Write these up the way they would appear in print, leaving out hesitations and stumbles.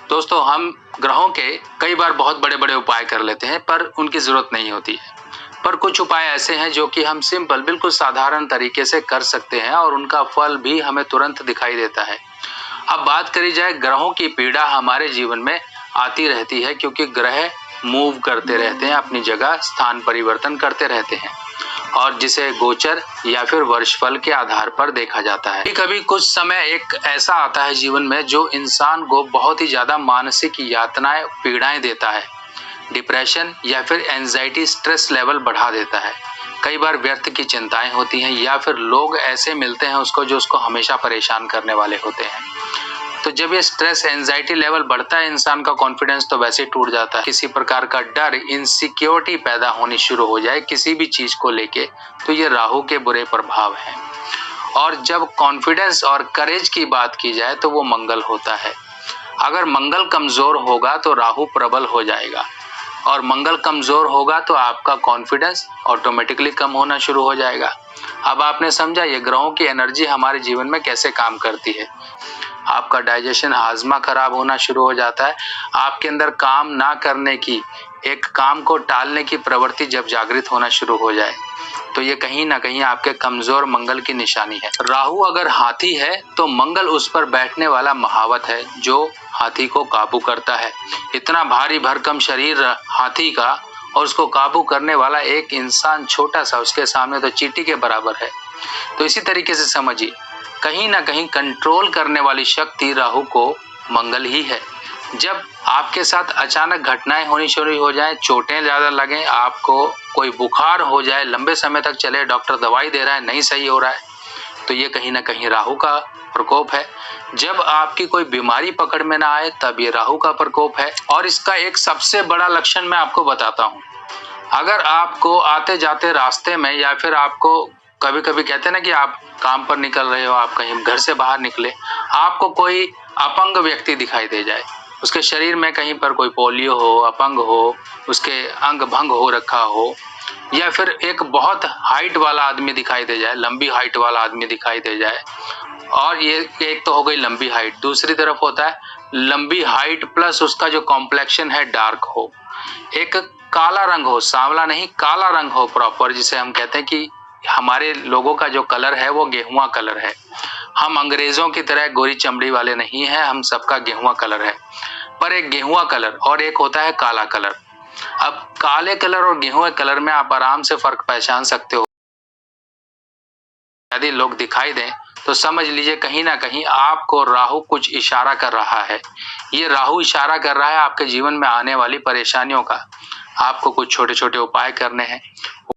दोस्तों, हम ग्रहों के कई बार बहुत बड़े-बड़े उपाय कर लेते हैं, पर उनकी ज़रूरत नहीं होती है। पर कुछ उपाय ऐसे हैं जो कि हम सिंपल बिल्कुल साधारण तरीके से कर सकते हैं और उनका फल भी हमें तुरंत दिखाई देता है। अब बात करी जाए, ग्रहों की पीड़ा हमारे जीवन में आती रहती है क्योंकि ग्रह मूव करते रहते हैं, अपनी जगह स्थान परिवर्तन करते रहते हैं और जिसे गोचर या फिर वर्षफल के आधार पर देखा जाता है। कभी कुछ समय एक ऐसा आता है जीवन में जो इंसान को बहुत ही ज्यादा मानसिक यातनाएं, पीड़ाएं देता है। डिप्रेशन या फिर एंजाइटी स्ट्रेस लेवल बढ़ा देता है। कई बार व्यर्थ की चिंताएं होती हैं या फिर लोग ऐसे मिलते हैं उसको जो उसको हमेशा परेशान करने वाले होते हैं। तो जब ये स्ट्रेस एंजाइटी लेवल बढ़ता है, इंसान का कॉन्फिडेंस तो वैसे ही टूट जाता है। किसी प्रकार का डर, इनसिक्योरिटी पैदा होनी शुरू हो जाए किसी भी चीज को लेके, तो ये राहु के बुरे प्रभाव हैं। और जब कॉन्फिडेंस और करेज की बात की जाए तो वो मंगल होता है। अगर मंगल कमजोर होगा तो राहु प्रबल हो जाएगा और मंगल कमजोर होगा तो आपका कॉन्फिडेंस ऑटोमेटिकली कम होना शुरू हो जाएगा। अब आपने समझा ये ग्रहों की एनर्जी हमारे जीवन में कैसे काम करती है। आपका डाइजेशन, हाजमा खराब होना शुरू हो जाता है। आपके अंदर काम ना करने की, एक काम को टालने की प्रवृत्ति जब जागृत होना शुरू हो जाए तो ये कहीं ना कहीं आपके कमजोर मंगल की निशानी है। राहु अगर हाथी है तो मंगल उस पर बैठने वाला महावत है जो हाथी को काबू करता है। इतना भारी भरकम शरीर हाथी का और उसको काबू करने वाला एक इंसान छोटा सा, उसके सामने तो चींटी के बराबर है। तो इसी तरीके से समझिए, कहीं ना कहीं कंट्रोल करने वाली शक्ति राहु को मंगल ही है। जब आपके साथ अचानक घटनाएं होनी शुरू हो जाएं, चोटें ज्यादा लगें, आपको कोई बुखार हो जाए, लंबे समय तक चले, डॉक्टर दवाई दे रहा है, नहीं सही हो रहा है, तो ये कहीं ना कहीं राहु का प्रकोप है। जब आपकी कोई बीमारी पकड़ में ना आए तब ये राहु का प्रकोप है। और इसका एक सबसे बड़ा लक्षण मैं आपको बताता हूँ। अगर आपको आते जाते रास्ते में या फिर आपको कभी कभी कहते हैं ना कि आप काम पर निकल रहे हो, आप कहीं घर से बाहर निकले, आपको कोई अपंग व्यक्ति दिखाई दे जाए, उसके शरीर में कहीं पर कोई पोलियो हो, अपंग हो, उसके अंग भंग हो रखा हो, या फिर एक बहुत हाइट वाला आदमी दिखाई दे जाए, लंबी हाइट वाला आदमी दिखाई दे जाए, और ये एक तो हो गई लंबी हाइट, दूसरी तरफ होता है लंबी हाइट प्लस उसका जो कॉम्प्लेक्शन है डार्क हो, एक काला रंग हो, सांवला नहीं काला रंग हो प्रॉपर, जिसे हम कहते हैं कि हमारे लोगों का जो कलर है वो गेहुआ कलर है। हम अंग्रेजों की तरह गोरी चमड़ी वाले नहीं हैं, हम सबका गेहुआ कलर है। पर एक गेहुआ कलर और एक होता है काला कलर। अब काले कलर और गेहुआ कलर में आप आराम से फर्क पहचान सकते हो। यदि लोग दिखाई दें तो समझ लीजिए कहीं ना कहीं आपको राहु कुछ इशारा कर रहा है। ये राहु इशारा कर रहा है आपके जीवन में आने वाली परेशानियों का। आपको कुछ छोटे छोटे उपाय करने हैं।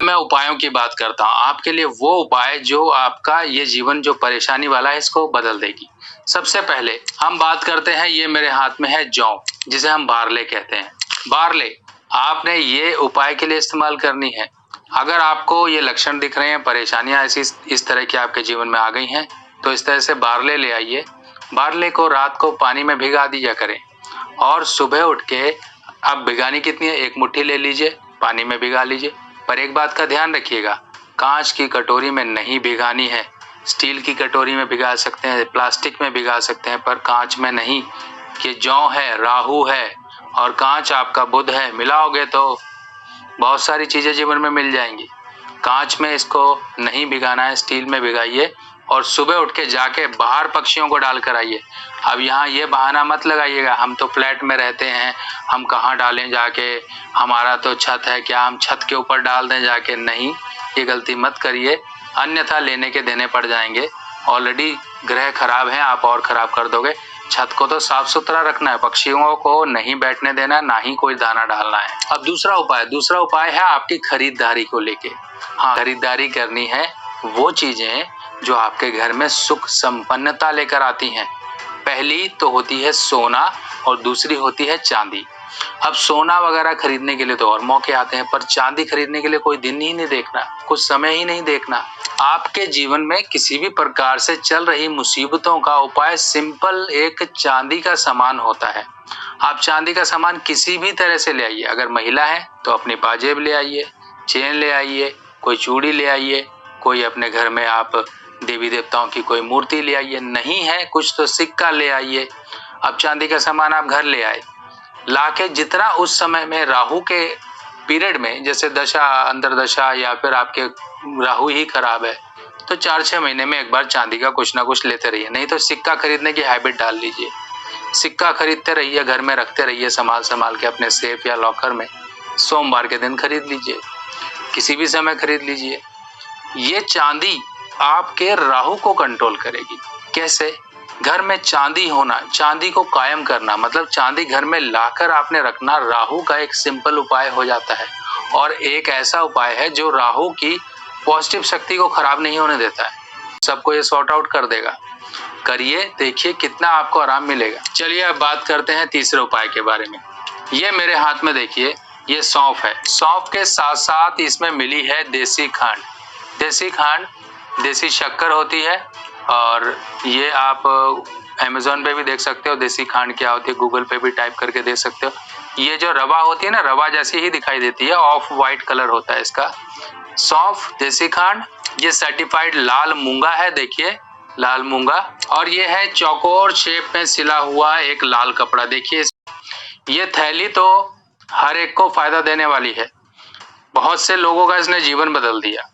मैं उपायों की बात करता हूँ, आपके लिए वो उपाय जो आपका ये जीवन जो परेशानी वाला है इसको बदल देगी। सबसे पहले हम बात करते हैं, ये मेरे हाथ में है जौ, जिसे हम बारले कहते हैं। बारले आपने ये उपाय के लिए इस्तेमाल करनी है। अगर आपको ये लक्षण दिख रहे हैं, परेशानियां ऐसी इस तरह की आपके जीवन में आ गई हैं, तो इस तरह से बारले ले आइए। बारले को रात को पानी में भिगा दिया करें और सुबह उठ के, अब भिगानी कितनी है, एक मुट्ठी ले लीजिए, पानी में भिगा लीजिए। पर एक बात का ध्यान रखिएगा, कांच की कटोरी में नहीं भिगानी है। स्टील की कटोरी में भिगा सकते हैं, प्लास्टिक में भिगा सकते हैं, पर कांच में नहीं। कि जौ है, राहु है और कांच आपका बुध है, मिलाओगे तो बहुत सारी चीजें जीवन में मिल जाएंगी। कांच में इसको नहीं भिगाना है, स्टील में भिगाइए और सुबह उठ के जाके बाहर पक्षियों को डाल कर आइए। अब यहाँ ये बहाना मत लगाइएगा, हम तो फ्लैट में रहते हैं, हम कहाँ डालें जाके, हमारा तो छत है, क्या हम छत के ऊपर डाल दें जाके। नहीं, ये गलती मत करिए, अन्यथा लेने के देने पड़ जाएंगे। ऑलरेडी ग्रह खराब है, आप और खराब कर दोगे। छत को तो साफ सुथरा रखना है, पक्षियों को नहीं बैठने देना, ना ही कोई दाना डालना है। अब दूसरा उपाय है आपकी खरीदारी को लेके। हाँ, खरीदारी करनी है वो चीजें जो आपके घर में सुख संपन्नता लेकर आती हैं। पहली तो होती है सोना और दूसरी होती है चांदी। अब सोना वगैरह खरीदने के लिए तो और मौके आते हैं, पर चांदी खरीदने के लिए कोई दिन ही नहीं देखना, कुछ समय ही नहीं देखना। आपके जीवन में किसी भी प्रकार से चल रही मुसीबतों का उपाय सिंपल एक चांदी का सामान होता है। आप चांदी का सामान किसी भी तरह से ले आइए। अगर महिला है तो अपनी पाजेब ले आइए, चेन ले आइए, कोई चूड़ी ले आइए, कोई अपने घर में आप देवी देवताओं की कोई मूर्ति ले आइए, नहीं है कुछ तो सिक्का ले आइए। अब चांदी का सामान आप घर ले आए, लाके जितना उस समय में राहु के पीरियड में, जैसे दशा अंतरदशा या फिर आपके राहु ही खराब है, तो 4-6 महीने में एक बार चांदी का कुछ ना कुछ लेते रहिए। नहीं तो सिक्का खरीदने की हैबिट डाल लीजिए, सिक्का खरीदते रहिए, घर में रखते रहिए संभाल के अपने सेफ या लॉकर में। सोमवार के दिन खरीद लीजिए, किसी भी समय खरीद लीजिए। ये चांदी आपके राहु को कंट्रोल करेगी। कैसे? घर में चांदी होना, चांदी को कायम करना, मतलब चांदी घर में लाकर आपने रखना, राहु का एक सिंपल उपाय हो जाता है और एक ऐसा उपाय है जो राहु की पॉजिटिव शक्ति को खराब नहीं होने देता है, सबको ये सॉर्ट आउट कर देगा। करिए, देखिए कितना आपको आराम मिलेगा। चलिए अब बात करते हैं तीसरे उपाय के बारे में। ये मेरे हाथ में देखिए, ये सौंफ है। सौंफ के साथ साथ इसमें मिली है देसी खांड। देसी खांड देसी शक्कर होती है और ये आप अमेज़न पे भी देख सकते हो देसी खांड क्या होती है, गूगल पे भी टाइप करके देख सकते हो। ये जो रवा होती है ना, रवा जैसी ही दिखाई देती है, ऑफ वाइट कलर होता है इसका। सौंफ, देसी खांड, ये सर्टिफाइड लाल मूंगा है, देखिए लाल मूंगा, और ये है चौकोर शेप में सिला हुआ एक लाल कपड़ा। देखिए ये थैली तो हर एक को फायदा देने वाली है, बहुत से लोगों का इसने जीवन बदल दिया।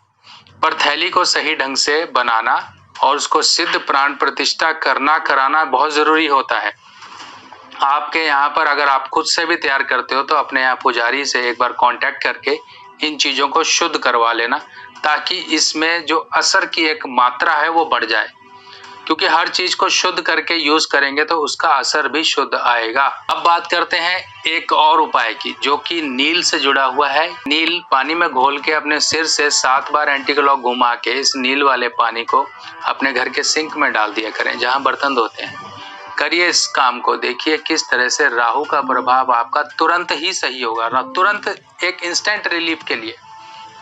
पर थैली को सही ढंग से बनाना और उसको सिद्ध प्राण प्रतिष्ठा कराना बहुत जरूरी होता है। आपके यहाँ पर अगर आप खुद से भी तैयार करते हो तो अपने यहाँ पुजारी से एक बार कांटेक्ट करके इन चीजों को शुद्ध करवा लेना, ताकि इसमें जो असर की एक मात्रा है वो बढ़ जाए, क्योंकि हर चीज को शुद्ध करके यूज करेंगे तो उसका असर भी शुद्ध आएगा। अब बात करते हैं एक और उपाय की, जो कि नील से जुड़ा हुआ है। नील पानी में घोल के अपने सिर से 7 बार एंटी क्लॉक घुमा के इस नील वाले पानी को अपने घर के सिंक में डाल दिया करें, जहां बर्तन धोते हैं। करिए इस काम को, देखिए किस तरह से राहु का प्रभाव आपका तुरंत ही सही होगा। तुरंत एक इंस्टेंट रिलीफ के लिए।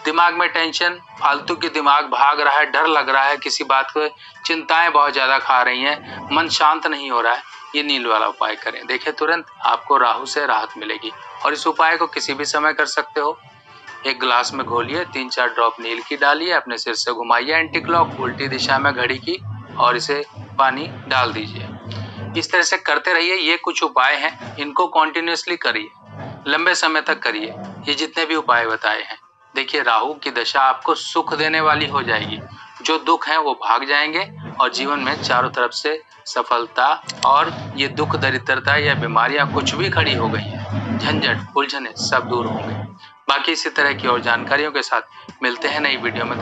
दिमाग में टेंशन, फालतू की दिमाग भाग रहा है, डर लग रहा है, किसी बात को चिंताएं बहुत ज्यादा खा रही हैं, मन शांत नहीं हो रहा है, ये नील वाला उपाय करें। देखिए तुरंत आपको राहु से राहत मिलेगी। और इस उपाय को किसी भी समय कर सकते हो। एक गिलास में घोलिए, 3-4 ड्रॉप नील की डालिए, अपने सिर से घुमाइए एंटी क्लॉक उल्टी दिशा में घड़ी की, और इसे पानी डाल दीजिए। इस तरह से करते रहिए। ये कुछ उपाय हैं, इनको कॉन्टिन्यूसली करिए, लंबे समय तक करिए। ये जितने भी उपाय बताए हैं, देखिए राहु की दशा आपको सुख देने वाली हो जाएगी। जो दुख है वो भाग जाएंगे और जीवन में चारों तरफ से सफलता, और ये दुख दरिद्रता या बीमारियां कुछ भी खड़ी हो गई हैं, झंझट उलझने सब दूर होंगे। बाकी इसी तरह की और जानकारियों के साथ मिलते हैं नई वीडियो में।